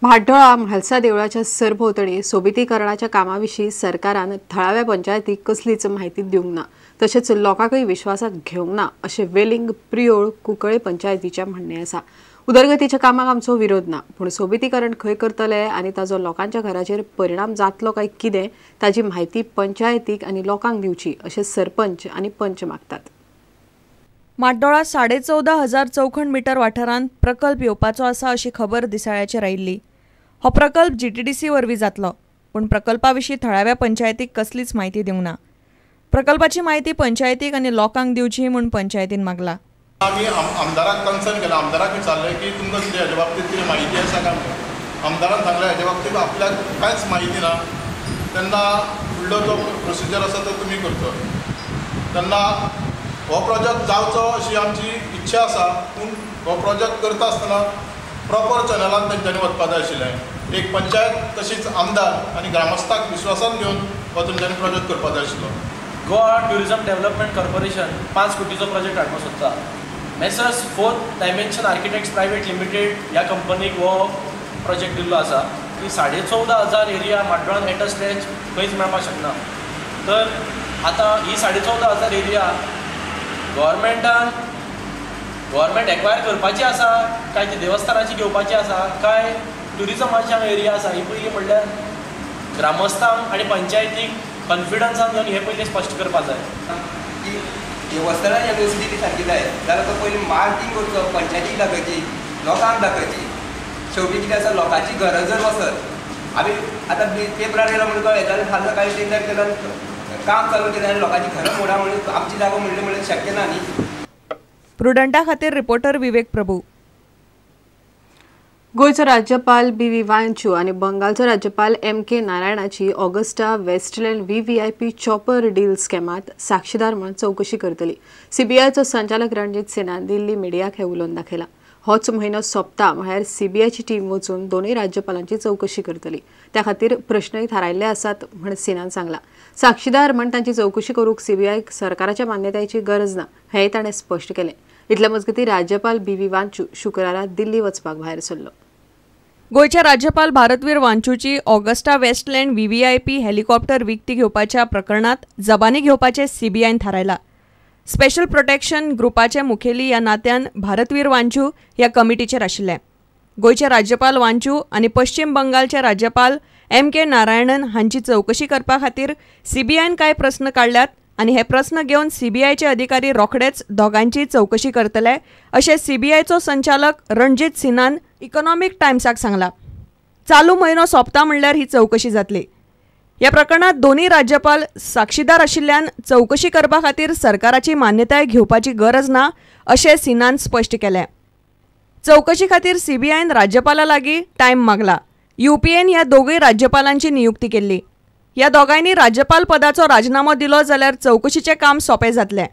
म्हाड्डोळा म्हालसा देवळाच्या सरभोवतणी सोबितीकरणाच्या कामाविशीं सरकारान थळाव्या पंचायतीक कसलीच म्हायती दिवंक ना, तशेंच लोकांकय विश्वासात घेवंक ना अशें वेलिंग प्रियोळ कुंकळे पंचायतीचें म्हणणें आसा। उदरगतीच्या कामाक आमचो विरोध ना, पूण सोबितीकरण खंय करतले आनी ताजो लोकांच्या घराचेर परिणाम जातलो काय कितें ताची म्हायती पंचायतीक आनी लोकांक दिवची अशें सरपंच आनी पंच मागतात। म्हाड्डोळा 14,500 चौखण मीटर वाठारांत प्रकल्प येवपाचो आसा अशी खबर दिसाळ्याचेर आयिल्ली। हो प्रकल्प GTDC वरवीं जातलो, पूण प्रकल्पा विशीं थळाव्या पंचायतीक कसलीच म्हायती दिवंक ना। प्रकल्पाची म्हायती पंचायतीक आनी लोकांक दिवची म्हूण पंचायतीन मागला। आमी आमदाराक कन्सर्न केला, आमदाराक विचारलें की तुमकां कितें हाचे बाबतींत कितें म्हायती आसा काय म्हणून। आमदारान सांगलें हाचे बाबतींत आपल्याक कांयच म्हायती ना, तेन्ना फुडलो जो प्रोसिजर आसा तो तुमी करचो। तेन्ना हो प्रोजेक्ट जावचो अशी आमची इच्छा आसा, पूण हो प्रोजेक्ट करता आसतना प्रॉपर चॅनलान तेंच्यांनी वचपाक जाय आशिल्लें। एक पंचायत तशीच आमदार आनी ग्रामस्थांक विश्वासान घेवन हो तेंच्यांनी प्रोजेक्ट करपाक जाय आशिल्लो। गोवा टुरिजम डेव्हलपमेंट कॉर्पोरेशन 5 कोटीचो प्रोजेक्ट हाडपाक सोदता। Messrs 4th dimension architects private limited ह्या कंपनीक हो प्रोजेक्ट दिल्लो आसा की 14,500 एरिया म्हाड्डोळान एट अ स्ट्रेच खंयच मेळपाक शकना। तर आतां ही 14,500 एरिया गव्हर्मेंट एक्वायर करपाची आसा काय ती देवस्थानाची घेवपाची आसा काय टुरिजमाची एरिया आसा, ही पयली म्हणल्यार ग्रामस्थांक आनी पंचायतीक कॉन्फिडन्सान घेवन हे पयली स्पश्ट करपाक जाय की देवस्थानां युनिवर्सिटी सारकी जाय जाल्यार तो पयली मार्किंग करचो, पंचायतीक दाखोवची, लोकांक दाखोवची। शेवटी कितें आसा, लोकांची गरज जर वचत आमी आतां पेपरार येयला म्हणून कळ्ळें जाल्यार फाल्यां कांय टेंडर केल्यार काम चालू केलें आनी लोकांची घरां मोडा म्हणून आमची जागो म्हणलें शक्य ना न्ही। प्रुडंटा खातीर रिपोर्टर विवेक प्रभू। गोयचो राज्यपाल BV वांचू आनी बंगालचो राज्यपाल MK नारायणाची Agusta Westland VVIP chopper deal स्कॅमात साक्षीदार म्हणून चवकशी करतली। CBIचो संचालक रणजीत सिन्हान दिल्ली मिडियाक हे उलोवन दाखयला। होच म्हयनो सोंपता म्हळ्यार CBIची टीम वचून दोनूय राज्यपालांची चवकशी करतली। त्या खातीर प्रश्नय थारायल्ले आसात म्हण सिन्हान सांगला। साक्षीदार म्हण तांची चवकशी करूंक CBIक सरकाराच्या मान्यतायेची गरज ना हेंय ताणें स्पश्ट केलें। इतले मजगतीं राज्यपाल BV वांचू शुक्रारा दिल्ली वचपाक भायर सरलो। गोयचे राज्यपाल Bharatveer वांचूची Agusta Westland VVIP helicopter विकती घेवपाच्या प्रकरणात जबानी घेवपाचे CBIन थारायला। स्पेशल प्रोटेक्शन ग्रुपाचे मुखेली ह्या नात्यान भारतवीर वांचू ह्या कमिटीचेर आशिल्ले। गोयचे राज्यपाल वांचू आनी पश्चिम बंगालचे राज्यपाल MK नारायणन हांची चवकशी करपा खातीर CBIन कांय प्रस्न काडल्यात आनी हे प्रस्न घेवन CBIचे अधिकारी रोखडेच दोगांची चवकशी करतले अशें CBIचो संचालक रणजीत सिन्हान इकॉनॉमिक टायम्साक सांगला। चालू म्हयनो सोंपता म्हणल्यार ही चवकशी जातली। ह्या प्रकरणात दोन्ही राज्यपाल साक्षीदार आशिल्ल्यान चवकशी करपा खातीर सरकाराची मान्यताय घेवपाची गरज ना अशें सिन्हान स्पश्ट केलें। चवकशी खातीर CBIन राज्यपाला लागीं टायम मागला। UPAन ह्या दोगूय राज्यपालांची नियुक्ती केल्ली। ह्या दोगांयनी राज्यपाल पदाचो राजिनामो दिलो जाल्यार चवकशीचें काम सोंपें जातलें।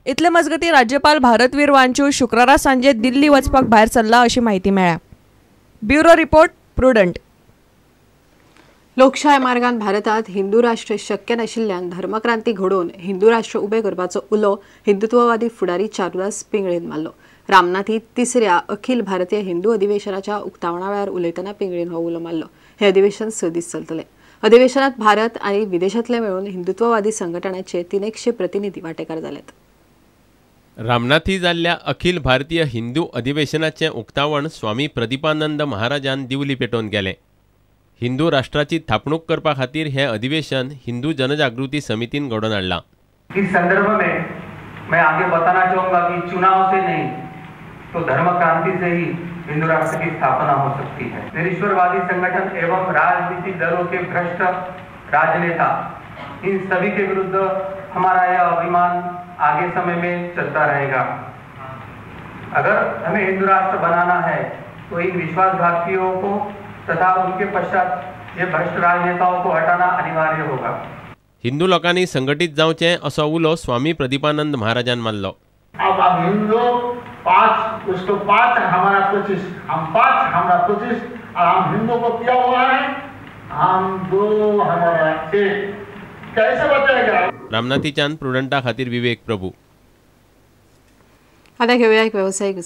इतले मजगतीं राज्यपाल भारतवीर वांचू शुक्रारा सांजे दिल्ली वचपाक भायर सरला अशी माहिती मेळ्ळ्या। Bureau report prudent. लोकशाय मार्गान भारतात हिंदू राष्ट्र शक्य नाशिल्ल्यान धर्मक्रांती घडोवन हिंदू राष्ट्र उबें करपाचो उलो हिंदुत्ववादी फुडारी चारुदास पिंगळेन मारलो। रामनाथी 3ऱ्या अखिल भारतीय हिंदू अधिवेशनाच्या उक्तावणा वेळार उलयतना पिंगळेन हो उलो मारलो। हे अधिवेशन 6 दीस चलतलें। अधिवेशनात भारत आनी विदेशांतले मेळून हिंदुत्ववादी संघटनांचे 300 प्रतिनिधी वांटेकार जाल्यात। रामनाथी जाल्ल्या अखिल भारतीय हिंदू अधिवेशनाचें उक्तावण स्वामी प्रदीपानंद महाराजान दिवली पेटोवन गेलें। हिंदू राष्ट्राची थापणूक करपा खातीर हे अधिवेशन हिंदू जनजागृती समितीन घडोवन हाडलां। इस संदर्भ में मैं आगे बताना चाहूँगा कि चुनाव से नहीं तो धर्म क्रांति से ही हिंदू राष्ट्र की स्थापना हो सकती है। निरीश्वरवादी संगठन एवं राजनीतिक दलों के भ्रष्ट राजनेता इन सभी के विरुद्ध हमारा यह अभियान आगे समय में चलता रहेगा। अगर हमें हिंदू राष्ट्र बनाना है तो इन विश्वासघातियों को तथा उनके पश्चात ये भ्रष्ट राजनेताओं को हटाना अनिवार्य होगा। हिंदू लोकांनी संघटित जावचें असो उलो स्वामी प्रदीपानंद महाराजान मारलो। अब हिंदू 5 उसको 5 हमारा 25, हम 5 हमारा 25 और हम हिंदू को किया हुआ है हम 2 हमारा 1 कैसे बचेगा। रामनाथीच्यान प्रुडंटा खातीर विवेक प्रभू। आता घेऊया एक व्यावसायिक